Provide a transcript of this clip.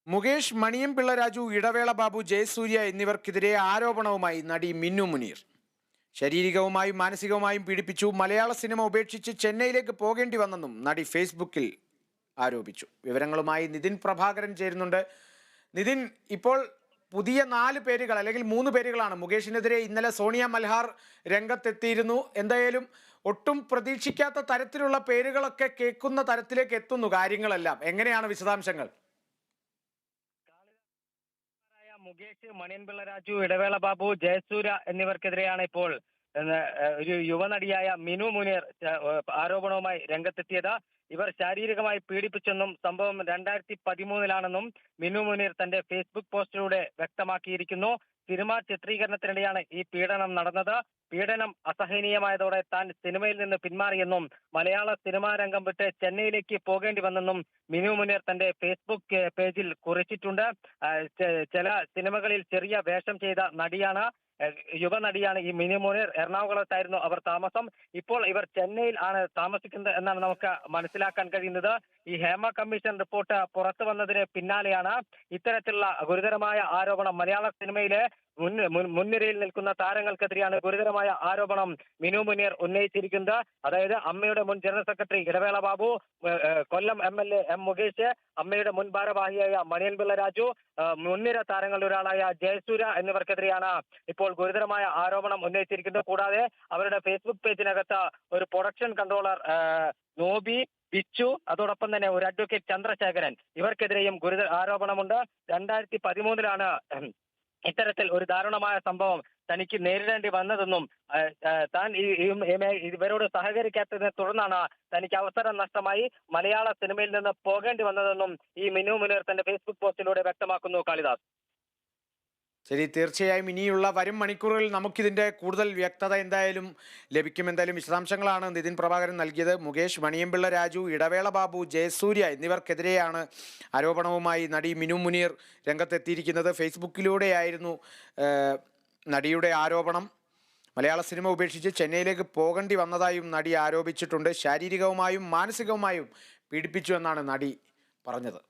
മുകേഷ്, മണിയംപിള്ള രാജു, ഇടവേള ബാബു, ജയസൂര്യ എന്നിവർക്കെതിരെ ആരോപണവുമായി നടി മിന്നു മുനീർ. ശാരീരികവുമായും മാനസികവുമായും പീഡിപ്പിച്ചു, മലയാള സിനിമ ഉപേക്ഷിച്ച് ചെന്നൈയിലേക്ക് പോകേണ്ടി വന്നെന്നും നടി ഫേസ്ബുക്കിൽ ആരോപിച്ചു. വിവരങ്ങളുമായി നിതിൻ പ്രഭാകരൻ ചേരുന്നുണ്ട്. നിതിൻ, ഇപ്പോൾ പുതിയ 4 പേരുകൾ അല്ലെങ്കിൽ 3 പേരുകളാണ് മുകേഷിനെതിരെ ഇന്നലെ സോണിയ മൽഹാർ രംഗത്തെത്തിയിരുന്നു. എന്തായാലും ഒട്ടും പ്രതീക്ഷിക്കാത്ത തരത്തിലുള്ള പേരുകളൊക്കെ കേൾക്കുന്ന തരത്തിലേക്ക് എത്തുന്നു കാര്യങ്ങളെല്ലാം. എങ്ങനെയാണ് വിശദാംശങ്ങൾ? മുകേഷ്, മണിയൻപിള്ള രാജു, ഇടവേള ബാബു, ജയസൂര്യ എന്നിവർക്കെതിരെയാണ് ഇപ്പോൾ ഒരു യുവനടിയായ മിനു മുനീർ ആരോപണവുമായി രംഗത്തെത്തിയത്. ഇവർ ശാരീരികമായി പീഡിപ്പിച്ചെന്നും സംഭവം 2013-ലാണെന്നും മിനു മുനീർ തന്റെ ഫേസ്ബുക്ക് പോസ്റ്റിലൂടെ വ്യക്തമാക്കിയിരിക്കുന്നു. സിനിമാ ചിത്രീകരണത്തിനിടെയാണ് ഈ പീഡനം നടന്നത്. പീഡനം അസഹനീയമായതോടെ താൻ സിനിമയിൽ നിന്ന് പിന്മാറിയെന്നും മലയാള സിനിമാ രംഗം വിട്ട് ചെന്നൈയിലേക്ക് പോകേണ്ടി വന്നെന്നും മിനു മുനീർ തന്റെ ഫേസ്ബുക്ക് പേജിൽ കുറിച്ചിട്ടുണ്ട്. ചില സിനിമകളിൽ ചെറിയ വേഷം ചെയ്ത നടിയാണ്, യുവനടിയാണ് ഈ മിനു മുനീർ. എറണാകുളത്തായിരുന്നു അവർ താമസം. ഇപ്പോൾ ഇവർ ചെന്നൈയിൽ ആണ് താമസിക്കുന്നത് എന്നാണ് നമുക്ക് മനസ്സിലാക്കാൻ കഴിയുന്നത്. ഈ ഹേമ കമ്മീഷൻ റിപ്പോർട്ട് പുറത്തു വന്നതിന് പിന്നാലെയാണ് ഇത്തരത്തിലുള്ള ഗുരുതരമായ ആരോപണം. മലയാള സിനിമയിലെ മുൻനിരയിൽ നിൽക്കുന്ന താരങ്ങൾക്കെതിരെയാണ് ഗുരുതരമായ ആരോപണം മിനു മുനീർ ഉന്നയിച്ചിരിക്കുന്നത്. അതായത് അമ്മയുടെ മുൻ ജനറൽ സെക്രട്ടറി ഇടവേള ബാബു, കൊല്ലം MLA M മുകേഷ്, അമ്മയുടെ മുൻ ഭാരവാഹിയായ മണിയൻപിള്ള രാജു, മുൻനിര താരങ്ങളിൽ ഒരാളായ ജയസൂര്യ എന്നിവർക്കെതിരെയാണ് ഇപ്പോൾ ഗുരുതരമായ ആരോപണം ഉന്നയിച്ചിരിക്കുന്നത്. കൂടാതെ അവരുടെ ഫേസ്ബുക്ക് പേജിനകത്ത് ഒരു പ്രൊഡക്ഷൻ കൺട്രോളർ നോബി, ബിച്ചു, അതോടൊപ്പം തന്നെ ഒരു അഡ്വക്കേറ്റ് ചന്ദ്രശേഖരൻ, ഇവർക്കെതിരെയും ഗുരുതര ആരോപണമുണ്ട്. 2013-ലാണ് ഇത്തരത്തിൽ ഒരു ദാരുണമായ സംഭവം തനിക്ക് നേരിടേണ്ടി വന്നതെന്നും താൻ ഇവരോട് സഹകരിക്കാത്തതിനെ തുടർന്നാണ് തനിക്ക് അവസരം നഷ്ടമായി മലയാള സിനിമയിൽ നിന്ന് പോകേണ്ടി വന്നതെന്നും ഈ മിനു മുനീർ തന്റെ ഫേസ്ബുക്ക് പോസ്റ്റിലൂടെ വ്യക്തമാക്കുന്നു. കാളിദാസ്. ശരി, തീർച്ചയായും ഇനിയുള്ള വരും മണിക്കൂറുകളിൽ നമുക്കിതിൻ്റെ കൂടുതൽ വ്യക്തത എന്തായാലും ലഭിക്കും. എന്തായാലും വിശദാംശങ്ങളാണ് നിതിൻ പ്രഭാകരൻ നൽകിയത്. മുകേഷ്, മണിയംപിള്ള രാജു, ഇടവേള ബാബു, ജയസൂര്യ എന്നിവർക്കെതിരെയാണ് ആരോപണവുമായി നടി മിനു മുനീർ രംഗത്തെത്തിയിരിക്കുന്നത്. ഫേസ്ബുക്കിലൂടെയായിരുന്നു നടിയുടെ ആരോപണം. മലയാള സിനിമ ഉപേക്ഷിച്ച് ചെന്നൈയിലേക്ക് പോകേണ്ടി വന്നതായും നടി ആരോപിച്ചിട്ടുണ്ട്. ശാരീരികവുമായും മാനസികവുമായും പീഡിപ്പിച്ചു എന്നാണ് നടി പറഞ്ഞത്.